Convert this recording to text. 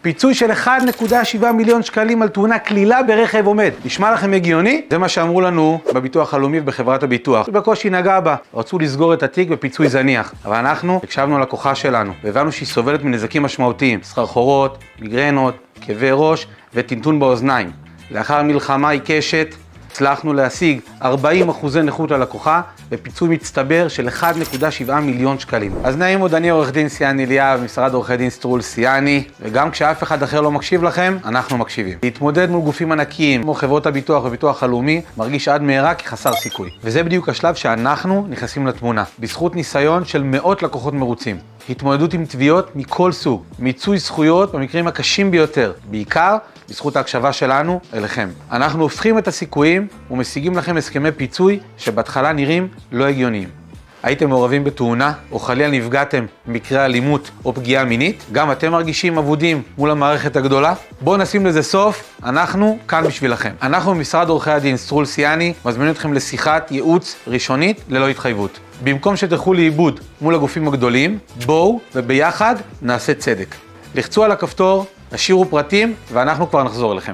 פיצוי של 1.7 מיליון שקלים על תאונה כלילה ברכב עומד. נשמע לכם הגיוני? זה מה שאמרו לנו בביטוח הלאומי ובחברת הביטוח. בקושי נגע בה. רצו לסגור את התיק בפיצוי זניח. אבל אנחנו הקשבנו לקוחה שלנו, והבנו שהיא סובלת מנזקים משמעותיים. סחרחורות, מיגרנות, כאבי ראש וטינטון באוזניים. לאחר מלחמה עיקשת, הצלחנו להשיג 40% נכות ללקוחה ופיצוי מצטבר של 1.7 מיליון שקלים. אז נעים עוד, אני עורך דין סיאני אליאב, משרד עורכי דין סטרול סיאני, וגם כשאף אחד אחר לא מקשיב לכם, אנחנו מקשיבים. להתמודד מול גופים ענקיים כמו חברות הביטוח וביטוח הלאומי מרגיש עד מהרה כחסר סיכוי. וזה בדיוק השלב שאנחנו נכנסים לתמונה, בזכות ניסיון של מאות לקוחות מרוצים. התמודדות עם תביעות מכל סוג, מיצוי זכויות במקרים הקשים ביותר, בעיקר בזכות ההקשבה שלנו אליכם. אנחנו הופכים את הסיכויים ומשיגים לכם הסכמי פיצוי שבהתחלה נראים לא הגיוניים. הייתם מעורבים בתאונה או חלילה נפגעתם במקרה אלימות או פגיעה מינית? גם אתם מרגישים אבודים מול המערכת הגדולה? בואו נשים לזה סוף, אנחנו כאן בשבילכם. אנחנו במשרד עורכי הדין סטרול סיאני מזמינים אתכם לשיחת ייעוץ ראשונית ללא התחייבות. במקום שתלכו לאיבוד מול הגופים הגדולים, בואו וביחד נעשה צדק. לחצו על הכפתור, השאירו פרטים ואנחנו כבר נחזור אליכם.